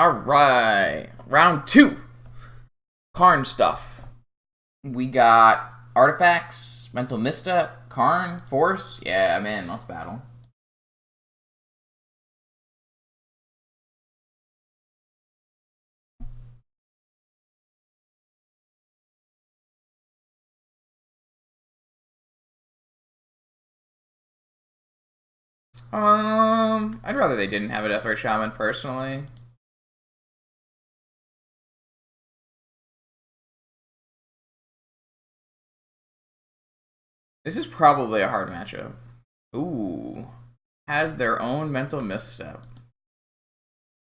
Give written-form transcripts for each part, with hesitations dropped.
Alright, round two. Karn stuff. We got artifacts, mental misstep, Karn, force. Yeah, man, let's battle. I'd rather they didn't have a Deathray Shaman personally. This is probably a hard matchup. Ooh. Has their own mental misstep.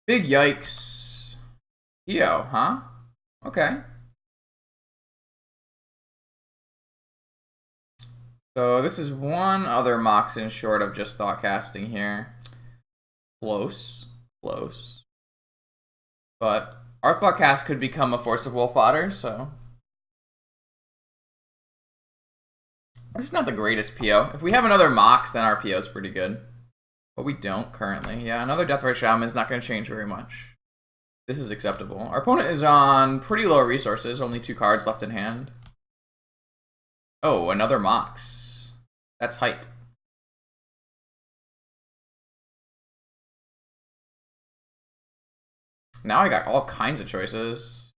Big yikes. Yo, huh? Okay. So this is one other Moxen short of just thought casting here. Close. Close. But our thought cast could become a Force of Will fodder, so. This is not the greatest PO. If we have another Mox, then our PO is pretty good. But we don't currently. Yeah, another Deathray Shaman is not going to change very much. This is acceptable. Our opponent is on pretty low resources, only 2 cards left in hand. Oh, another Mox. That's hype. Now I got all kinds of choices.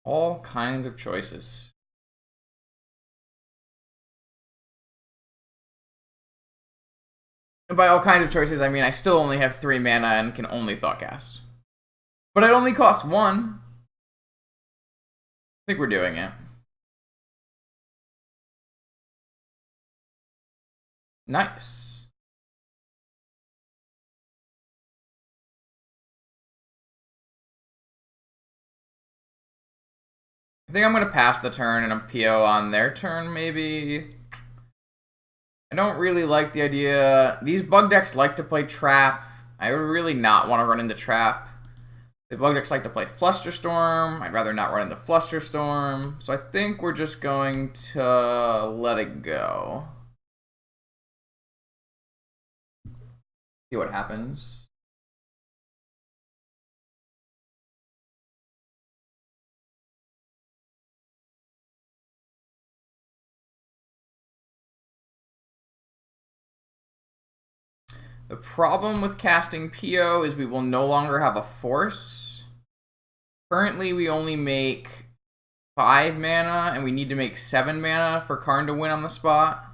All kinds of choices. And by all kinds of choices, I mean I still only have 3 mana and can only Thoughtcast. But it only costs 1. I think we're doing it. Nice. I think I'm going to pass the turn and a PO on their turn, maybe. I don't really like the idea. These bug decks like to play Trap. I would really not want to run into Trap. The bug decks like to play Flusterstorm. I'd rather not run into Flusterstorm. So I think we're just going to let it go. See what happens. The problem with casting PO is we will no longer have a force. Currently, we only make 5 mana, and we need to make 7 mana for Karn to win on the spot.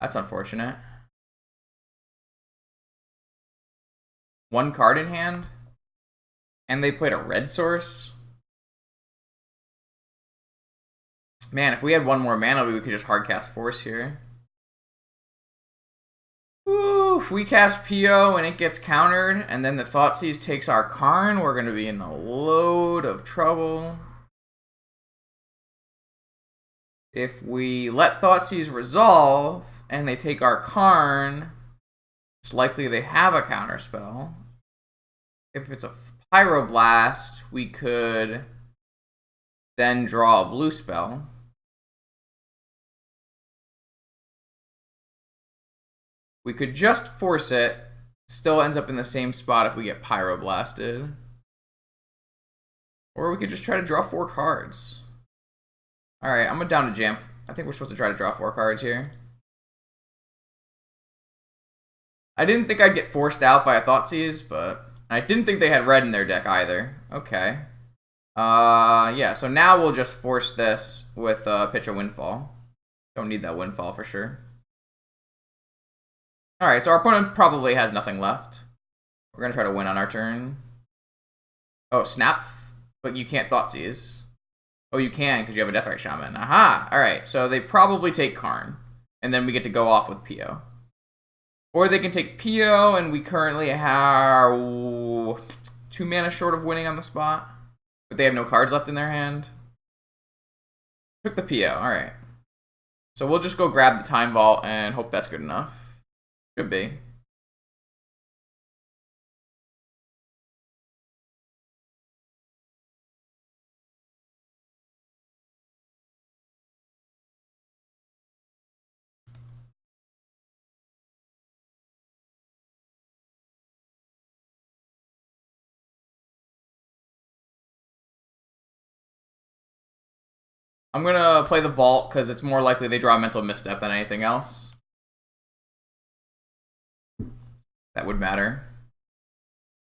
That's unfortunate. 1 card in hand. And they played a red source. Man, if we had 1 more mana, we could just hardcast force here. Ooh, if we cast PO and it gets countered, and then the Thoughtseize takes our Karn, we're going to be in a load of trouble. If we let Thoughtseize resolve, and they take our Karn, it's likely they have a counterspell. If it's a Pyroblast, we could then draw a blue spell. We could just force it. Still ends up in the same spot if we get Pyroblasted. Or we could just try to draw 4 cards. Alright, I'm down to jam. I think we're supposed to try to draw 4 cards here. I didn't think I'd get forced out by a Thoughtseize, but I didn't think they had red in their deck either. Okay. Yeah, so now we'll just force this with pitch a Windfall. Don't need that Windfall for sure. Alright, so our opponent probably has nothing left. We're going to try to win on our turn. Oh, snap. But you can't Thoughtseize. Oh, you can because you have a Deathray Shaman. Aha! Alright, so they probably take Karn. And then we get to go off with PO. Or they can take PO, and we currently are 2 mana short of winning on the spot. But they have no cards left in their hand. Took the PO, alright. So we'll just go grab the Time Vault and hope that's good enough. Could be. I'm gonna play the Vault because it's more likely they draw a Mental Misstep than anything else. That would matter.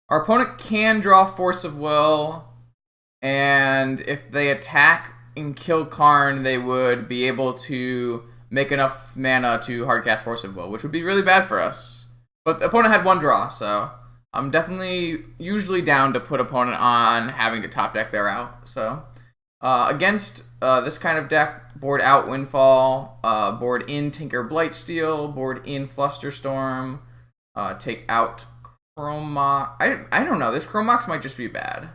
Our opponent can draw Force of Will, and if they attack and kill Karn, they would be able to make enough mana to hardcast Force of Will, which would be really bad for us. But the opponent had one draw, so I'm definitely usually down to put opponent on having to top deck their out. So against this kind of deck, board out Windfall, board in Tinker Blightsteel, board in Flusterstorm, take out Chromox. I don't know. This Chromox might just be bad.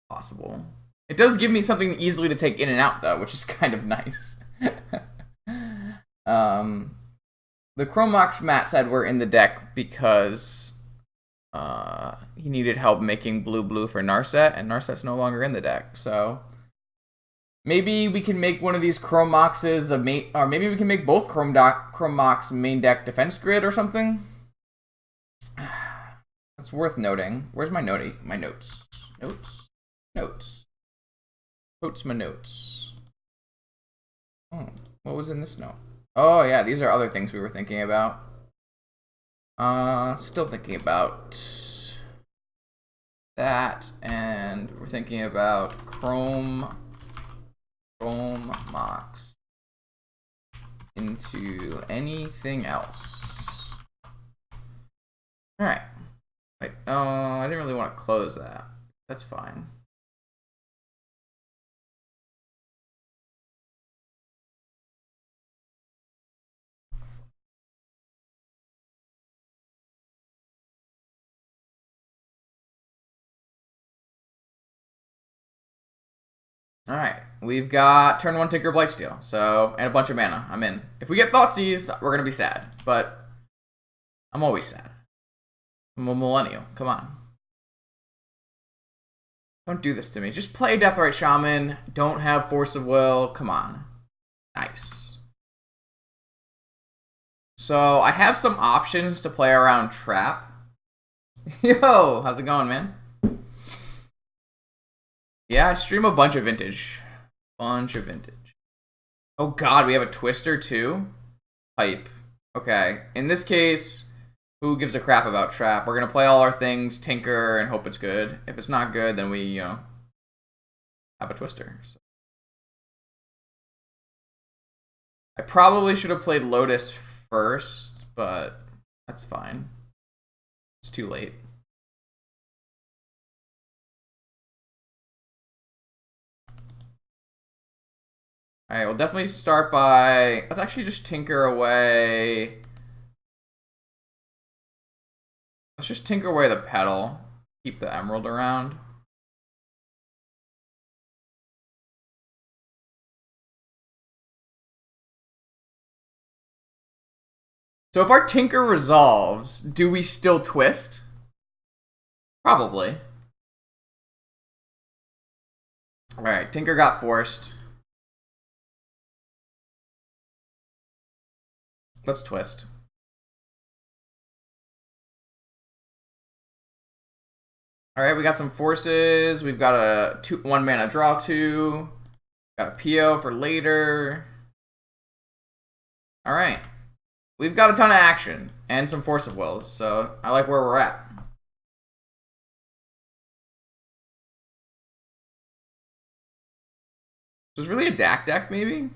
Possible. It does give me something easily to take in and out, though, which is kind of nice. The Chromox Matt said were in the deck because he needed help making blue for Narset, and Narset's no longer in the deck. So maybe we can make one of these Chromoxes or maybe we can make both Chromox main deck defense grid or something. That's worth noting. Where's my notes? My notes. Notes. My notes. Oh, what was in this note? Oh yeah, these are other things we were thinking about. Still thinking about that, and we're thinking about Chromox into anything else. All right. Wait, I didn't really want to close that. That's fine. All right, we've got turn 1 Tinker Blightsteel, so and a bunch of mana. I'm in. If we get Thoughtseize, we're gonna be sad, but I'm always sad. I'm a millennial. Come on, don't do this to me. Just play Deathrite Shaman. Don't have Force of Will. Come on, nice. So I have some options to play around Trap. Yo, how's it going, man? Yeah, I stream a bunch of Vintage. Oh god, we have a Twister too? Hype. Okay, in this case, who gives a crap about Trap? We're gonna play all our things, Tinker, and hope it's good. If it's not good, then we, have a Twister. So. I probably should have played Lotus first, but that's fine. It's too late. Alright, we'll definitely start by... Let's actually just tinker away... Let's just tinker away the petal. Keep the emerald around. So if our tinker resolves, do we still twist? Probably. Alright, tinker got forced. Let's twist. Alright, we got some forces. We've got a 1 mana draw 2. Got a PO for later. Alright. We've got a ton of action and some Force of Wills, so I like where we're at. So it's really a DAC deck, maybe?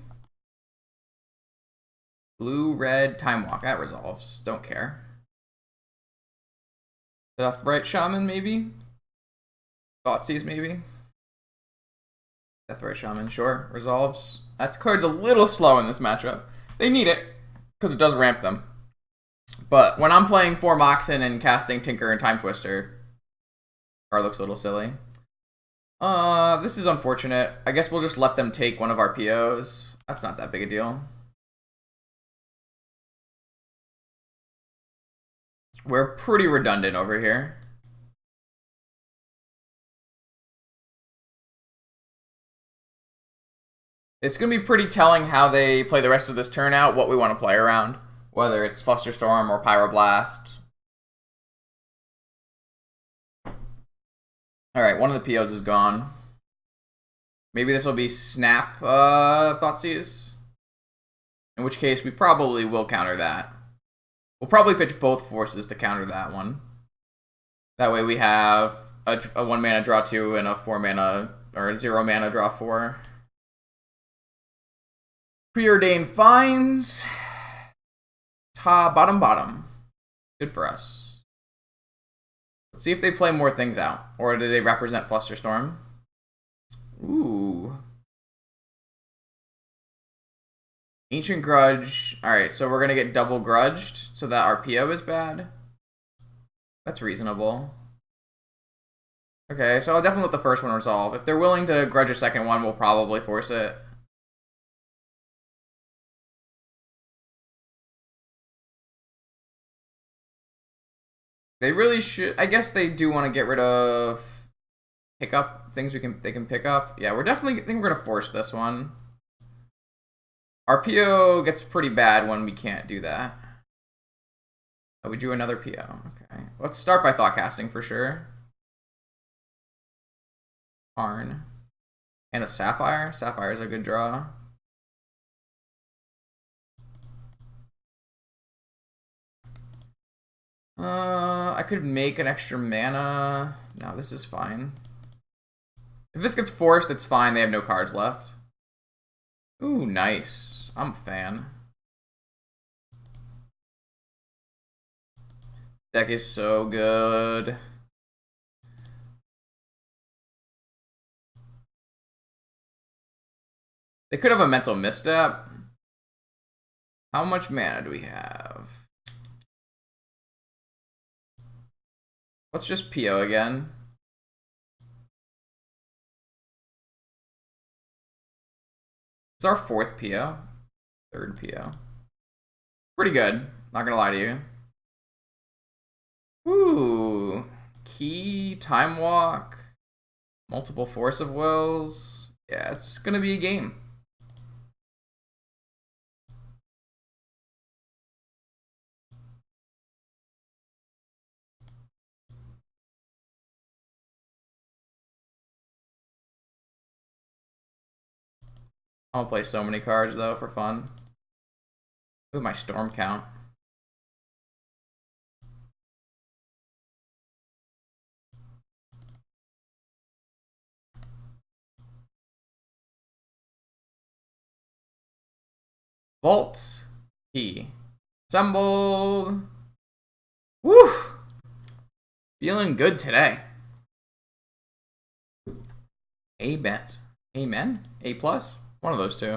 Blue, red, Time Walk. That resolves. Don't care. Deathrite Shaman, maybe? Thoughtseize, maybe? Deathrite Shaman, sure. Resolves. That card's a little slow in this matchup. They need it, because it does ramp them. But when I'm playing 4 Moxen and casting Tinker and Time Twister, card looks a little silly. This is unfortunate. I guess we'll just let them take one of our POs. That's not that big a deal. We're pretty redundant over here. It's going to be pretty telling how they play the rest of this turn out, what we want to play around. Whether it's Flusterstorm or Pyroblast. Alright, one of the POs is gone. Maybe this will be Snap Thoughtseize. In which case, we probably will counter that. We'll probably pitch both forces to counter that one. That way we have a 1 mana draw 2 and a 4 mana, or a 0 mana draw 4. Preordained Finds. Bottom. Good for us. Let's see if they play more things out. Or do they represent Flusterstorm? Ooh. Ancient Grudge. Alright, so we're going to get double grudged so that our PO is bad. That's reasonable. Okay, so I'll definitely let the first one resolve. If they're willing to grudge a second one, we'll probably force it. They really should. I guess they do want to get rid of pick up things they can pick up. Yeah, I think we're gonna force this one. Our PO gets pretty bad when we can't do that. Oh, we drew another PO. Okay, let's start by thought casting for sure. Karn and a Sapphire. Sapphire is a good draw. I could make an extra mana. No, this is fine. If this gets forced, it's fine. They have no cards left. Ooh, nice. I'm a fan. Deck is so good. They could have a mental misstep. How much mana do we have? Let's just PO again. It's our 4th PO. 3rd PO. Pretty good. Not gonna lie to you. Ooh. Key, Time Walk, multiple Force of Wills. Yeah, it's gonna be a game. I'll play so many cards though for fun. Look at my storm count. Vault key. Assembled. Woo! Feeling good today. A bet. Amen? A plus? One of those two.